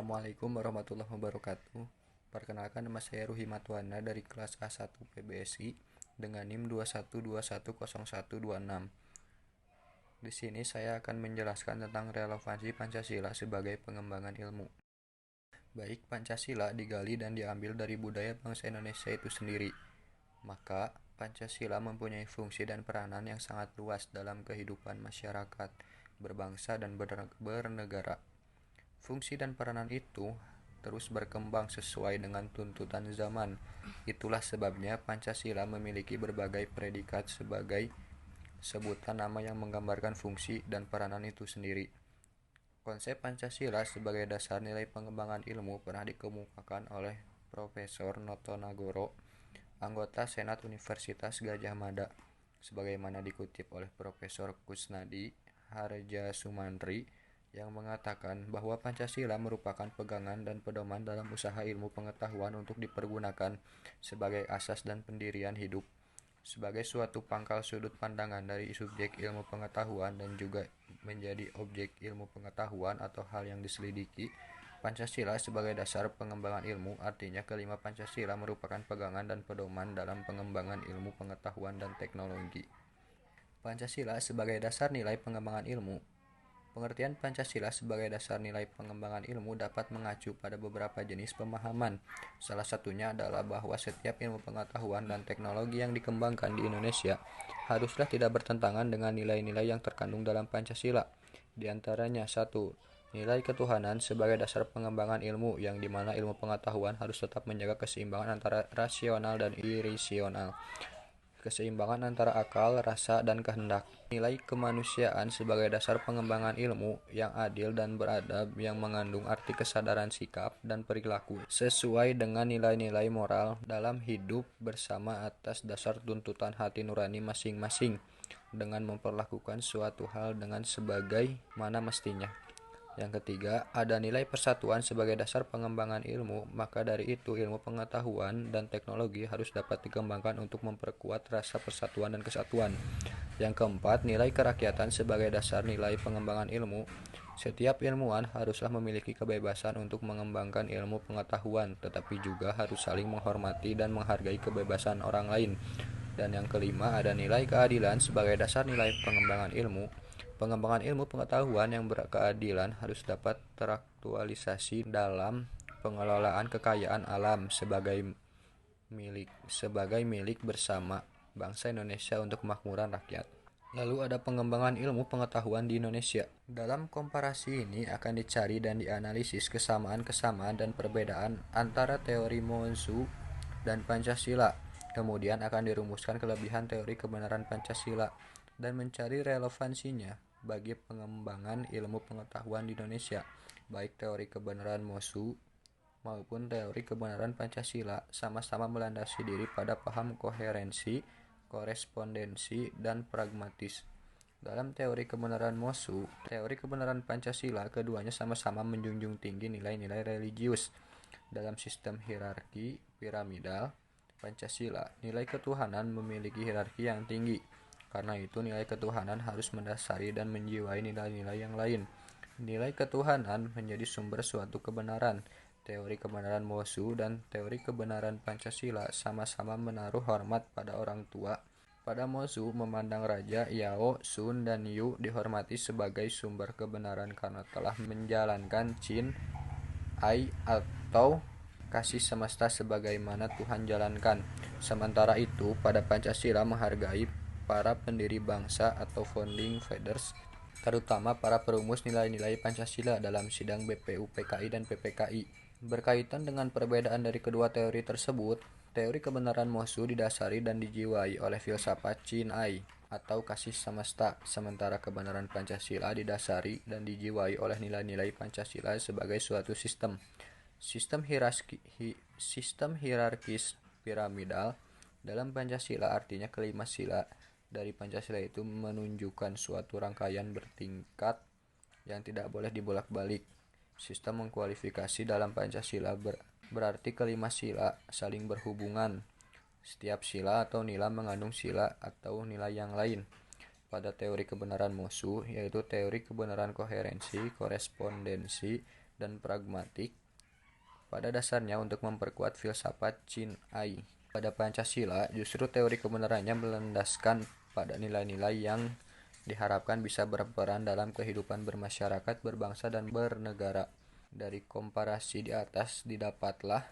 Assalamualaikum warahmatullahi wabarakatuh. Perkenalkan, nama saya Ruhi Matwana dari kelas A1 PBSI dengan NIM 21210126. Di sini saya akan menjelaskan tentang relevansi Pancasila sebagai pengembangan ilmu. Baik, Pancasila digali dan diambil dari budaya bangsa Indonesia itu sendiri. Maka, Pancasila mempunyai fungsi dan peranan yang sangat luas dalam kehidupan masyarakat, berbangsa dan bernegara. Fungsi dan peranan itu terus berkembang sesuai dengan tuntutan zaman. Itulah sebabnya Pancasila memiliki berbagai predikat sebagai sebutan nama yang menggambarkan fungsi dan peranan itu sendiri. Konsep Pancasila sebagai dasar nilai pengembangan ilmu pernah dikemukakan oleh Profesor Noto Nagoro, anggota Senat Universitas Gadjah Mada, sebagaimana dikutip oleh Profesor Kusnadi Harjasumantri yang mengatakan bahwa Pancasila merupakan pegangan dan pedoman dalam usaha ilmu pengetahuan untuk dipergunakan sebagai asas dan pendirian hidup, sebagai suatu pangkal sudut pandangan dari subjek ilmu pengetahuan dan juga menjadi objek ilmu pengetahuan atau hal yang diselidiki. Pancasila sebagai dasar pengembangan ilmu, artinya kelima Pancasila merupakan pegangan dan pedoman dalam pengembangan ilmu pengetahuan dan teknologi. Pancasila sebagai dasar nilai pengembangan ilmu. Pengertian Pancasila sebagai dasar nilai pengembangan ilmu dapat mengacu pada beberapa jenis pemahaman. Salah satunya adalah bahwa setiap ilmu pengetahuan dan teknologi yang dikembangkan di Indonesia haruslah tidak bertentangan dengan nilai-nilai yang terkandung dalam Pancasila. Di antaranya, 1. Nilai ketuhanan sebagai dasar pengembangan ilmu, yang dimana ilmu pengetahuan harus tetap menjaga keseimbangan antara rasional dan irasional, keseimbangan antara akal, rasa, dan kehendak. Nilai kemanusiaan sebagai dasar pengembangan ilmu yang adil dan beradab, yang mengandung arti kesadaran sikap dan perilaku sesuai dengan nilai-nilai moral dalam hidup bersama atas dasar tuntutan hati nurani masing-masing, dengan memperlakukan suatu hal dengan sebagaimana mestinya. Yang ketiga, ada nilai persatuan sebagai dasar pengembangan ilmu, maka dari itu ilmu pengetahuan dan teknologi harus dapat dikembangkan untuk memperkuat rasa persatuan dan kesatuan. Yang keempat, nilai kerakyatan sebagai dasar nilai pengembangan ilmu. Setiap ilmuwan haruslah memiliki kebebasan untuk mengembangkan ilmu pengetahuan, tetapi juga harus saling menghormati dan menghargai kebebasan orang lain. Dan yang kelima, ada nilai keadilan sebagai dasar nilai pengembangan ilmu. Pengembangan ilmu pengetahuan yang berkeadilan harus dapat teraktualisasi dalam pengelolaan kekayaan alam sebagai milik bersama bangsa Indonesia untuk kemakmuran rakyat. Lalu ada pengembangan ilmu pengetahuan di Indonesia. Dalam komparasi ini akan dicari dan dianalisis kesamaan-kesamaan dan perbedaan antara teori Monsu dan Pancasila. Kemudian akan dirumuskan kelebihan teori kebenaran Pancasila dan mencari relevansinya bagi pengembangan ilmu pengetahuan di Indonesia. Baik teori kebenaran Monsu maupun teori kebenaran Pancasila sama-sama melandasi diri pada paham koherensi, korespondensi, dan pragmatis. Dalam teori kebenaran Monsu, teori kebenaran Pancasila, keduanya sama-sama menjunjung tinggi nilai-nilai religius. Dalam sistem hierarki piramidal Pancasila, nilai ketuhanan memiliki hierarki yang tinggi. Karena itu, nilai ketuhanan harus mendasari dan menjiwai nilai-nilai yang lain. Nilai ketuhanan menjadi sumber suatu kebenaran. Teori kebenaran Monsu dan teori kebenaran Pancasila sama-sama menaruh hormat pada orang tua. Pada Monsu, memandang Raja, Yao, Sun, dan Yu dihormati sebagai sumber kebenaran karena telah menjalankan Chin Ai atau kasih semesta sebagaimana Tuhan jalankan. Sementara itu, pada Pancasila menghargai para pendiri bangsa atau founding fathers, terutama para perumus nilai-nilai Pancasila dalam sidang BPU PKI dan PPKI. Berkaitan dengan perbedaan dari kedua teori tersebut, teori kebenaran Monsu didasari dan dijiwai oleh filsafat Chin Ai atau kasih semesta, sementara kebenaran Pancasila didasari dan dijiwai oleh nilai-nilai Pancasila sebagai suatu sistem. Sistem hierarkis piramidal dalam Pancasila, artinya kelima sila dari Pancasila itu menunjukkan suatu rangkaian bertingkat yang tidak boleh dibolak-balik. Sistem mengkualifikasi dalam Pancasila berarti kelima sila saling berhubungan. Setiap sila atau nila mengandung sila atau nilai yang lain. Pada teori kebenaran Monsu, yaitu teori kebenaran koherensi, korespondensi, dan pragmatik pada dasarnya untuk memperkuat filsafat Chin Ai. Pada Pancasila, justru teori kebenarannya melandaskan pada nilai-nilai yang diharapkan bisa berperan dalam kehidupan bermasyarakat, berbangsa, dan bernegara. Dari komparasi di atas didapatlah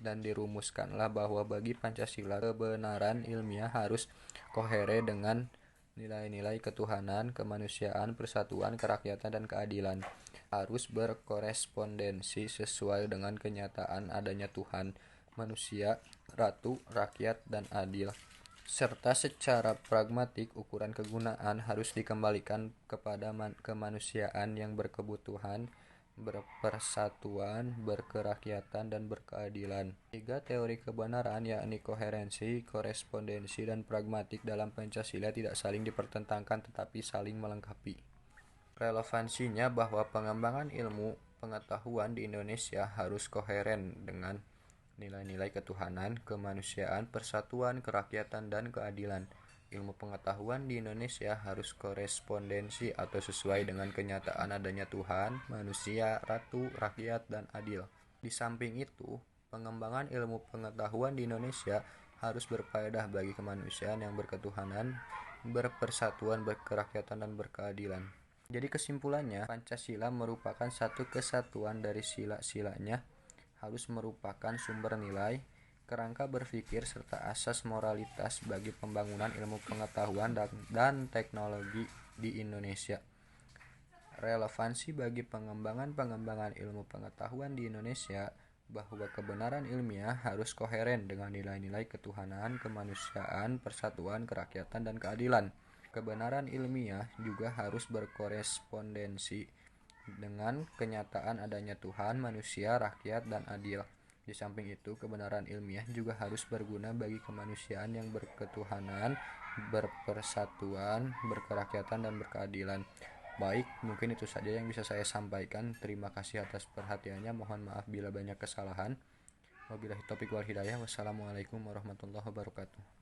dan dirumuskanlah bahwa bagi Pancasila kebenaran ilmiah harus koheren dengan nilai-nilai ketuhanan, kemanusiaan, persatuan, kerakyatan, dan keadilan. Harus berkorespondensi sesuai dengan kenyataan adanya Tuhan, manusia, ratu, rakyat, dan adil. Serta secara pragmatik ukuran kegunaan harus dikembalikan kepada kemanusiaan yang berkebutuhan, berpersatuan, berkerakyatan, dan berkeadilan. Tiga teori kebenaran yakni koherensi, korespondensi, dan pragmatik dalam Pancasila tidak saling dipertentangkan tetapi saling melengkapi. Relevansinya bahwa pengembangan ilmu pengetahuan di Indonesia harus koheren dengan nilai-nilai ketuhanan, kemanusiaan, persatuan, kerakyatan, dan keadilan. Ilmu pengetahuan di Indonesia harus korespondensi atau sesuai dengan kenyataan adanya Tuhan, manusia, ratu, rakyat, dan adil. Di samping itu, pengembangan ilmu pengetahuan di Indonesia harus berfaedah bagi kemanusiaan yang berketuhanan, berpersatuan, berkerakyatan, dan berkeadilan. Jadi kesimpulannya, Pancasila merupakan satu kesatuan dari sila-silanya, harus merupakan sumber nilai, kerangka berpikir, serta asas moralitas bagi pembangunan ilmu pengetahuan dan teknologi di Indonesia. Relevansi bagi pengembangan ilmu pengetahuan di Indonesia bahwa kebenaran ilmiah harus koheren dengan nilai-nilai ketuhanan, kemanusiaan, persatuan, kerakyatan, dan keadilan. Kebenaran ilmiah juga harus berkorespondensi dengan kenyataan adanya Tuhan, manusia, rakyat, dan adil. Di samping itu, kebenaran ilmiah juga harus berguna bagi kemanusiaan yang berketuhanan, berpersatuan, berkerakyatan, dan berkeadilan. Baik, mungkin itu saja yang bisa saya sampaikan. Terima kasih atas perhatiannya. Mohon maaf bila banyak kesalahan. Wabillahi taufiq wal hidayah. Wassalamualaikum warahmatullahi wabarakatuh.